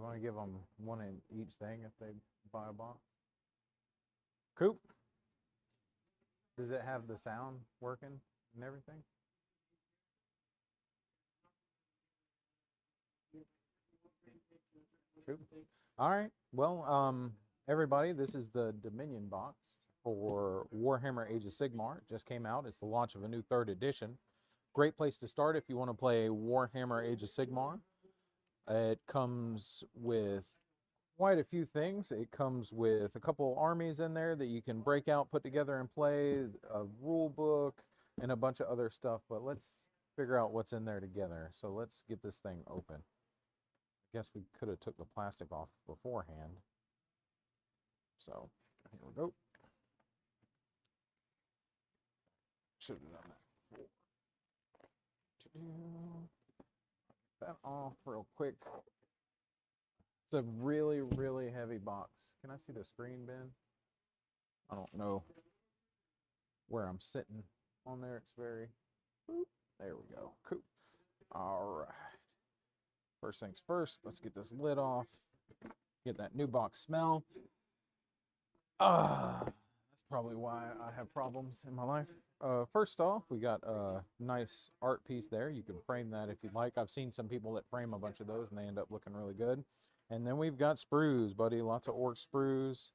want to give them one in each thing if they buy a box? Coop, does it have the sound working and everything? Coop. All right. Well, everybody, this is the Dominion box for Warhammer Age of Sigmar. It just came out. It's the launch of a new 3rd edition. Great place to start if you want to play Warhammer Age of Sigmar. It comes with quite a few things. It comes with a couple armies in there that you can break out, put together and play, a rule book, and a bunch of other stuff. But let's figure out what's in there together. So let's get this thing open. I guess we could have took the plastic off beforehand. So here we go. Should have done that before. Get that off real quick. It's a really, really heavy box. Can I see the screen, Ben? I don't know where I'm sitting on there. It's very, there we go. Cool. All right. First things first, let's get this lid off. Get that new box smell. That's probably why I have problems in my life. First off, we got a nice art piece there. You can frame that if you'd like. I've seen some people that frame a bunch of those and they end up looking really good. And then we've got sprues, buddy. Lots of orc sprues.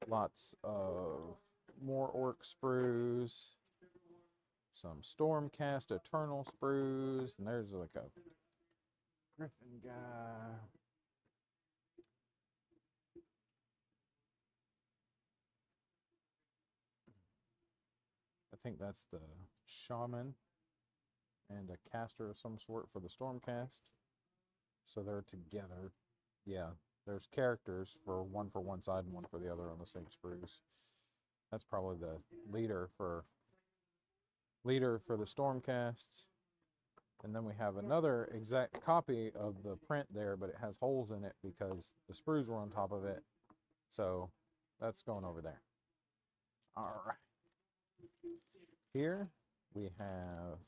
Lots of more orc sprues. Some Stormcast Eternal sprues. And there's like a Griffin guy. I think that's the shaman and a caster of some sort for the Stormcast. So they're together. Yeah, there's characters for one side and one for the other on the same sprues. That's probably the leader for the Stormcast. And then we have another exact copy of the print there, but it has holes in it because the sprues were on top of it. So that's going over there. All right. Here we have,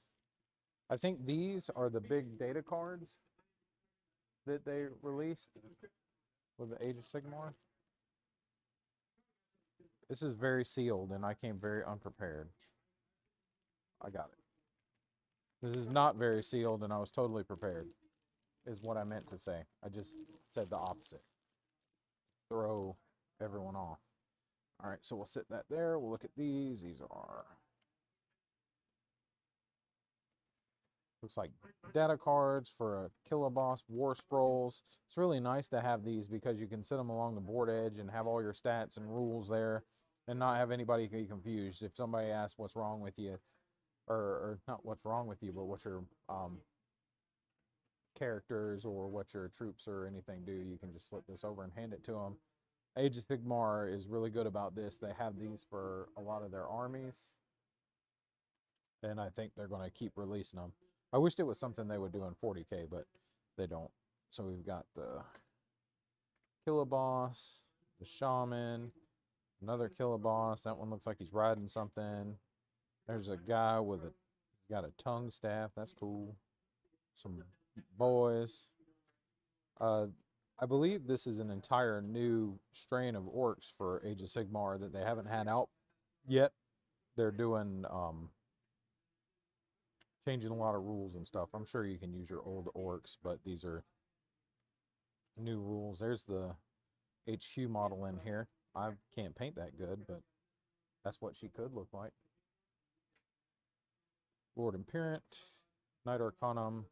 I think these are the big data cards that they released with the Age of Sigmar. This is very sealed, and I came very unprepared. I got it. This is not very sealed, and I was totally prepared, is what I meant to say. I just said the opposite. Throw everyone off. All right, so we'll sit that there. We'll look at these. These are, looks like data cards for a Kiloboss War Scrolls. It's really nice to have these because you can sit them along the board edge and have all your stats and rules there and not have anybody get confused. If somebody asks what's wrong with you, or not what's wrong with you, but what your characters or what your troops or anything do, you can just flip this over and hand it to them. Age of Sigmar is really good about this. They have these for a lot of their armies, and I think they're going to keep releasing them. I wished it was something they would do in 40K, but they don't. So we've got the Kiloboss, the Shaman, another Kiloboss. That one looks like he's riding something. There's a guy with got a tongue staff. That's cool. Some boys. I believe this is an entire new strain of orcs for Age of Sigmar that they haven't had out yet. They're doing changing a lot of rules and stuff. I'm sure you can use your old orcs, but these are new rules. There's the HQ model in here. I can't paint that good, but that's what she could look like. Lord Imperant, Knight Arcanum,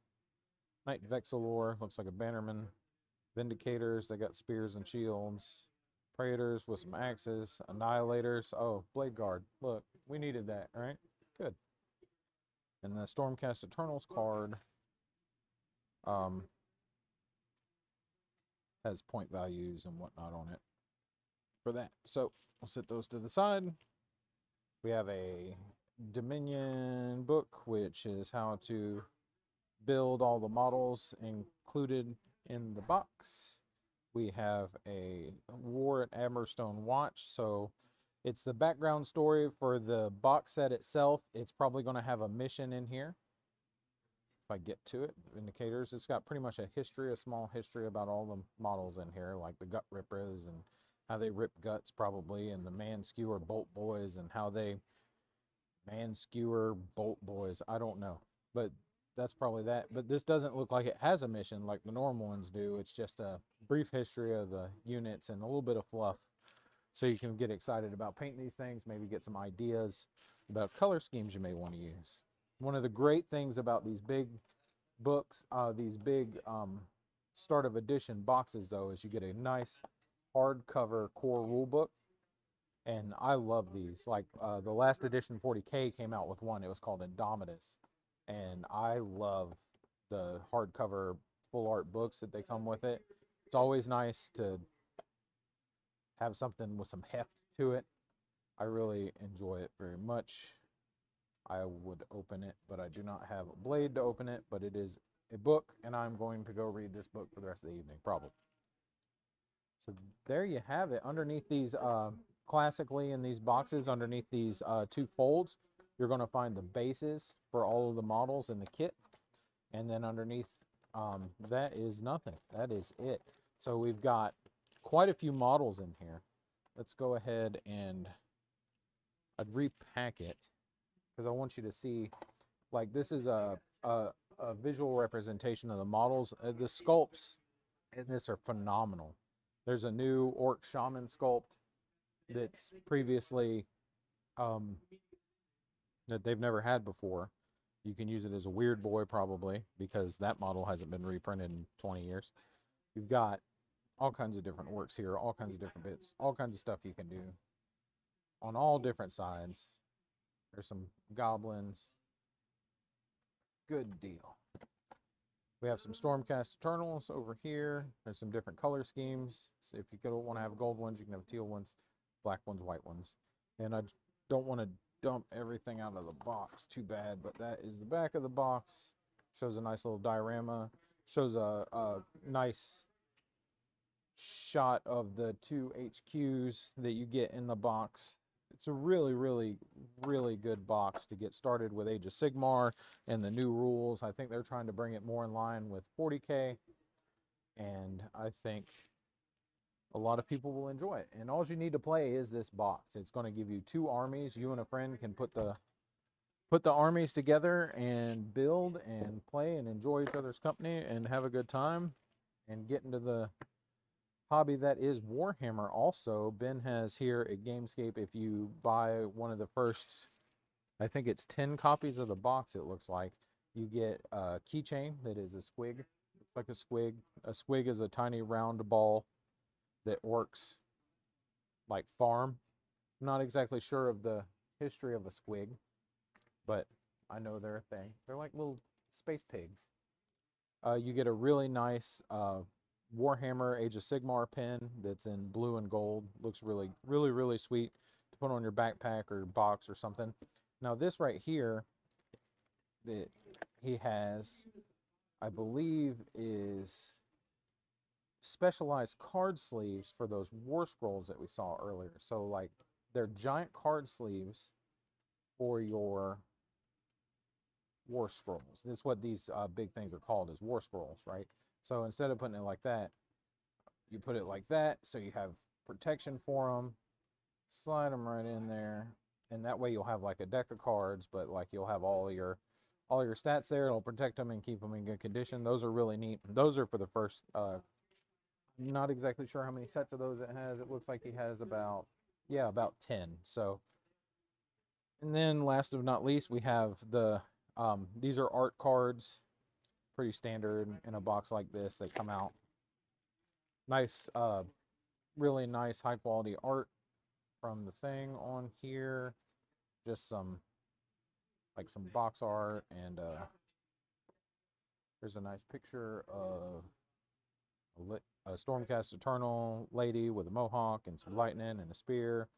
Knight Vexilor, looks like a Bannerman. Vindicators, they got spears and shields. Praetors with some axes. Annihilators, oh, Blade Guard. Look, we needed that, right? Good. And the Stormcast Eternals card has point values and whatnot on it for that. So we'll set those to the side. We have a Dominion book, which is how to build all the models included in the box. We have a War at Amberstone watch, so it's the background story for the box set itself. It's probably going to have a mission in here. If I get to it, indicators. It's got pretty much a history, a small history about all the models in here, like the gut rippers and how they rip guts probably, and the man skewer bolt boys and how they man skewer bolt boys. I don't know, but that's probably that. But this doesn't look like it has a mission like the normal ones do. It's just a brief history of the units and a little bit of fluff, so you can get excited about painting these things, maybe get some ideas about color schemes you may want to use. One of the great things about these big books, these big start of edition boxes, though, is you get a nice hardcover core rule book. And I love these. Like the last edition 40K came out with one. It was called Indomitus. And I love the hardcover full art books that they come with it. It's always nice to have something with some heft to it. I really enjoy it very much. I would open it, but I do not have a blade to open it, but it is a book, and I'm going to go read this book for the rest of the evening, probably. So there you have it. Underneath these, classically in these boxes, underneath these two folds, you're going to find the bases for all of the models in the kit. And then underneath that is nothing. That is it. So we've got quite a few models in here. Let's go ahead and I'd repack it because I want you to see, like, this is a visual representation of the models. The sculpts in this are phenomenal. There's a new orc shaman sculpt that's previously that they've never had before. You can use it as a weird boy probably because that model hasn't been reprinted in 20 years. You've got all kinds of different orcs here, all kinds of different bits, all kinds of stuff you can do on all different sides. There's some goblins. Good deal. We have some Stormcast Eternals over here. There's some different color schemes. So if you don't want to have gold ones, you can have teal ones, black ones, white ones. And I don't want to dump everything out of the box. Too bad, but that is the back of the box. Shows a nice little diorama. Shows a nice shot of the two HQs that you get in the box. It's a really, really, really good box to get started with Age of Sigmar and the new rules. I think they're trying to bring it more in line with 40K, and I think a lot of people will enjoy it. And all you need to play is this box. It's going to give you two armies. You and a friend can put the armies together and build and play and enjoy each other's company and have a good time and get into the hobby that is Warhammer. Also, Ben has here at Gamescape, if you buy one of the first, I think it's 10 copies of the box, it looks like, you get a keychain that is a squig. It's like a squig. A squig is a tiny round ball that works like farm. I'm not exactly sure of the history of a squig, but I know they're a thing. They're like little space pigs. You get a really nice Warhammer Age of Sigmar pen that's in blue and gold. Looks really, really, really sweet to put on your backpack or box or something. Now this right here that he has, I believe, is specialized card sleeves for those war scrolls that we saw earlier. So like they're giant card sleeves for your war scrolls. That's what these big things are called, is war scrolls, right? So instead of putting it like that, you put it like that, so you have protection for them. Slide them right in there, and that way you'll have like a deck of cards, but like you'll have all your stats there. It'll protect them and keep them in good condition. Those are really neat. Those are for the first. Not exactly sure how many sets of those it has. It looks like he has about 10. So, and then last but not least, we have the these are art cards. Pretty standard in a box like this. They come out nice, really nice high quality art from the thing on here. Just some box art, and there's a nice picture of a Stormcast Eternal lady with a mohawk and some lightning and a spear.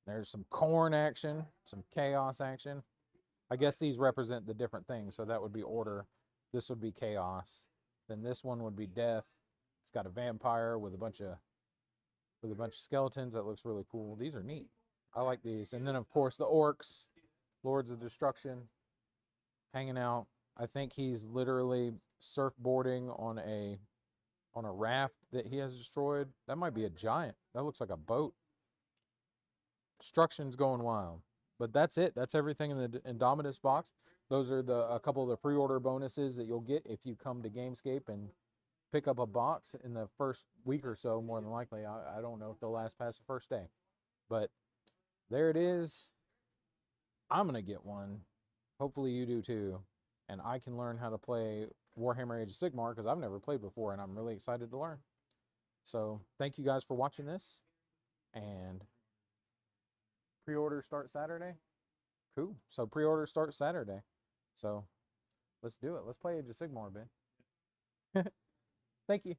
There's some corn action, some chaos action. I guess these represent the different things. So that would be order. This would be chaos. Then this one would be death. It's got a vampire with a bunch of skeletons. That looks really cool. These are neat. I like these. And then of course the orcs, Lords of Destruction, hanging out I think he's literally surfboarding on a raft that he has destroyed. That might be a giant. That looks like a boat. Destruction's going wild. But that's it. That's everything in the Indomitus box. Those are a couple of the pre-order bonuses that you'll get if you come to Gamescape and pick up a box in the first week or so, more than likely. I don't know if they'll last past the first day. But there it is. I'm going to get one. Hopefully you do too. And I can learn how to play Warhammer Age of Sigmar because I've never played before and I'm really excited to learn. So thank you guys for watching this. And pre-order start Saturday. Cool. So pre-order starts Saturday. So let's do it. Let's play Age of Sigmar, Ben. Thank you.